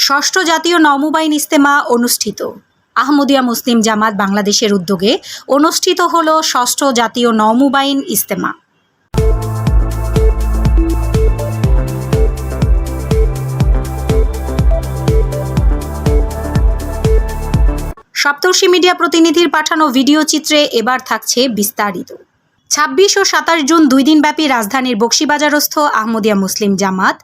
ষষ্ঠ জাতীয় নৌবাহিনী ইজতেমা অনুষ্ঠিত। আহমদিয়া মুসলিম জামাত বাংলাদেশের উদ্যোগে অনুষ্ঠিত হলো ষষ্ঠ জাতীয় নৌবাহিনী ইজতেমা। সপ্তর্ষি মিডিয়া প্রতিনিধির পাঠানো ভিডিও চিত্রে এবার থাকছে বিস্তারিত। ২৬ ও ২৭ জুন ২ দিনব্যাপী রাজধানীর বকশীবাজারস্থ আহমদিয়া মুসলিম জামাত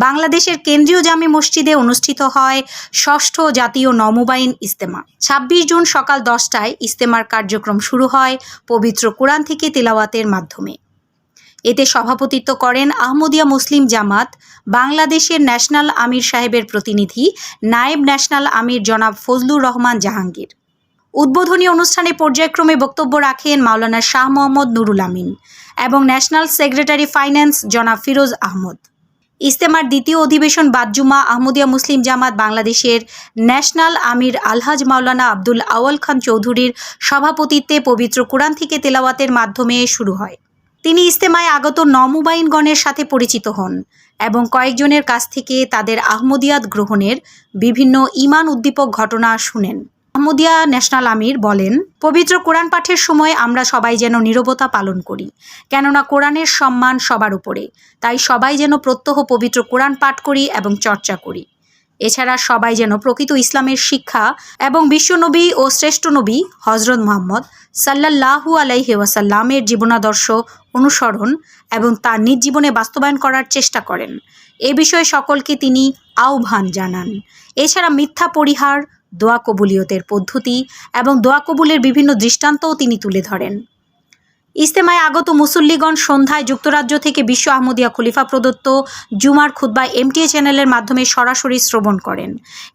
বাংলাদেশের কেন্দ্রীয় জামে মসজিদে অনুষ্ঠিত হয় ষষ্ঠ জাতীয় নৌবাহিনী ইজতেমা। ২৬ জুন সকাল ১০টায় ইজতেমার কার্যক্রম শুরু হয় পবিত্র কোরআন থেকে তিলাওয়াতের মাধ্যমে। এতে সভাপতিত্ব করেন আহমদিয়া মুসলিম জামাত বাংলাদেশের ন্যাশনাল আমির সাহেবের প্রতিনিধি নায়েব ন্যাশনাল আমির জনাব ফজলুর রহমান জাহাঙ্গীর। উদ্বোধনী অনুষ্ঠানে পর্যায়ক্রমে বক্তব্য রাখেন মাওলানা শাহ মোহাম্মদ নুরুল আমিন এবং ন্যাশনাল সেক্রেটারি ফাইন্যান্স জনাব ফিরোজ আহমদ। ইজতেমার দ্বিতীয় অধিবেশন বাদজুমা আহমদিয়া মুসলিম জামাত বাংলাদেশের ন্যাশনাল আমির আলহাজ মাওলানা আব্দুল আওয়াল খান চৌধুরীর সভাপতিত্বে পবিত্র কোরআন থেকে তেলাওয়াতের মাধ্যমে শুরু হয়। তিনি ইজতেমায় আগত নৌবাহিনীগণের সাথে পরিচিত হন এবং কয়েকজনের কাছ থেকে তাদের আহমদিয়াত গ্রহণের বিভিন্ন ঈমান উদ্দীপক ঘটনা শুনেন। আহমদিয়া ন্যাশনাল আমির বলেন, পবিত্র কোরআন পাঠের সময় আমরা সবাই যেন নীরবতা পালন করি, কেননা কোরআনের সম্মান সবার উপরে। তাই সবাই যেন প্রত্যহ পবিত্র কোরআন পাঠ করি এবং চর্চা করি। এছাড়া সবাই যেন প্রকৃত ইসলামের শিক্ষা এবং বিশ্বনবী ও শ্রেষ্ঠ নবী হজরত মুহাম্মদ সাল্লাল্লাহু আলাইহি ওয়াসাল্লামের জীবনাদর্শ অনুসরণ এবং তার নিজ জীবনে বাস্তবায়ন করার চেষ্টা করেন। এ বিষয়ে সকলকে তিনি আহ্বান জানান। এছাড়া মিথ্যা পরিহার, দোয়া কবুলিয়তের পদ্ধতি এবং দোয়া কবুলের বিভিন্ন দৃষ্টান্তও তিনি তুলে ধরেন। ইজতেমায় আগত মুসল্লিগণ সন্ধ্যায় যুক্তরাজ্য থেকে বিশ্ব আহমদিয়া খলিফা প্রদত্ত জুমার খুতবা এমটিএ চ্যানেলের মাধ্যমে সরাসরি শ্রবণ করেন।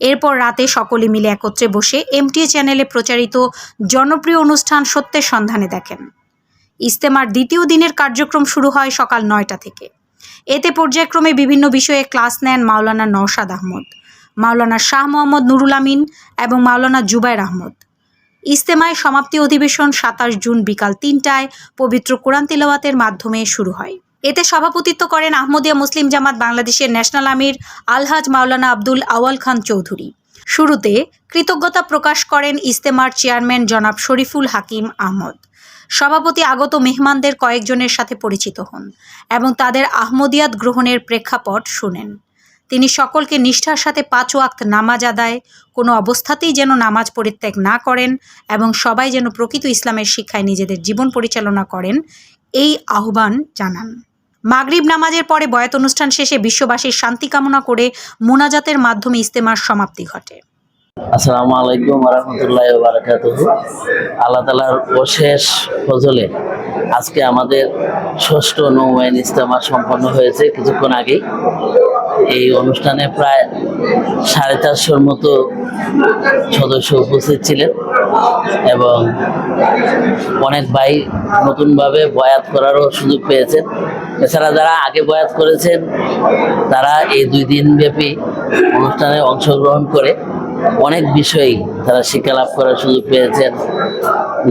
এরপর রাতে সকলে মিলে একত্রে বসে এমটিএ চ্যানেলে প্রচারিত জনপ্রিয় অনুষ্ঠান সত্যের সন্ধানে দেখেন। ইজতেমার দ্বিতীয় দিনের কার্যক্রম শুরু হয় সকাল ৯টা থেকে। এতে পর্যায়ক্রমে বিভিন্ন বিষয়ে ক্লাস নেন মাওলানা নওশাদ আহমদ, মাওলানা শাহ মোহাম্মদ নুরুল আমিন এবং মাওলানা জুবায়ের আহমদ। ইজতেমায় সমাপ্তি অধিবেশন ২৭ জুন বিকাল ৩টায় পবিত্র কোরআন তিলাওয়াতের মাধ্যমে শুরু হয়। এতে সভাপতিত্ব করেন আহমদিয়া মুসলিম জামাত বাংলাদেশের ন্যাশনাল আমির আলহাজ মাওলানা আব্দুল আওয়াল খান চৌধুরী। শুরুতে কৃতজ্ঞতা প্রকাশ করেন ইজতেমার চেয়ারম্যান জনাব শরীফুল হাকিম আহমদ। সভাপতি আগত মেহমানদের কয়েকজনের সাথে পরিচিত হন এবং তাদের আহমদিয়াত গ্রহণের প্রেক্ষাপট শুনেন। তিনি সকলকে নিষ্ঠার সাথে ৫ ওয়াক্ত নামাজ আদায়, কোনো অবস্থাতেই যেন নামাজ পরিত্যাগ না করেন এবং সবাই যেন প্রকৃত ইসলামের শিক্ষায় নিজেদের জীবন পরিচালনা করেন, এই আহ্বান জানান। মাগরিব নামাজের পরে বয়াত অনুষ্ঠান শেষে বিশ্ববাসীর শান্তি কামনা করে মোনাজাতের মাধ্যমে ইজতেমার সমাপ্তি ঘটে। আসসালামু আলাইকুম ওয়া রাহমাতুল্লাহি ওয়া বারাকাতুহু। আল্লাহ তাআলার অশেষ ফজলে আজকে আমাদের ষষ্ঠ নৌবাহিনী ইজতেমা সম্পন্ন হয়েছে কিছুক্ষণ আগেই। এই অনুষ্ঠানে প্রায় ৪৫০র মতো সদস্য উপস্থিত ছিলেন এবং অনেক ভাই নতুনভাবে বয়াত করারও সুযোগ পেয়েছেন। এছাড়া যারা আগে বয়াত করেছেন তারা এই ২ দিনব্যাপী অনুষ্ঠানে অংশগ্রহণ করে অনেক বিষয়েই তারা শিক্ষা লাভ করার সুযোগ পেয়েছেন।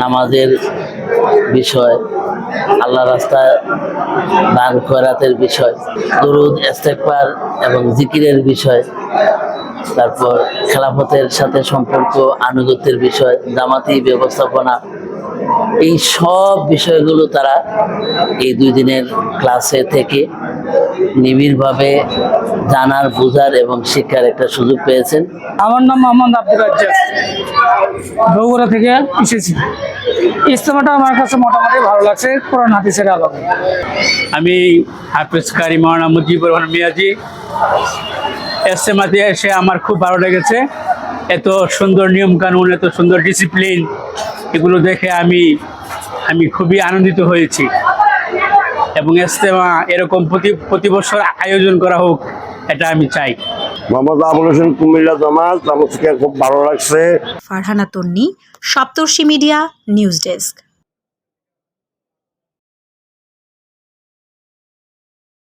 নামাজের বিষয়, আল্লাহ রাস্তায় দান খয়রাতের বিষয়, দরুদ ইস্তেগফার এবং জিকিরের বিষয়, তারপর খেলাফতের সাথে সম্পর্ক, আনুগত্যের বিষয়, জামাতি ব্যবস্থাপনা, এই সব বিষয়গুলো তারা এই ২ দিনের ক্লাসে থেকে নিবিড়ভাবে জানার, বোঝার এবং শিক্ষার একটা সুযোগ পেয়েছেন। আমার নাম মোহাম্মদ আব্দুল রাজ্জাক, বগুড়া থেকে এসেছি। ইজতেমাটা আমার কাছে মোটামুটি ভালো লাগছে কোরআন হাদিসের আলোকে। আমি হাফেজ কারি মাওলানা মুজিবুর রহমান মিয়াজি। ইজতেমাতে এসে আমার খুব ভালো লেগেছে। এত সুন্দর নিয়মকানুন, এত সুন্দর ডিসিপ্লিন, এগুলো দেখে আমি খুবই আনন্দিত হয়েছি এবং ইজতেমা এরকম প্রতি বছর আয়োজন করা হোক, এটা আমি চাই। মোহাম্মদ আবুল হোসেন, কুমিল্লা জামাত, আমার থেকে খুব ভালো লাগছে। ফারহানা তন্নি, সপ্তর্ষি মিডিয়া, নিউজ ডেস্ক।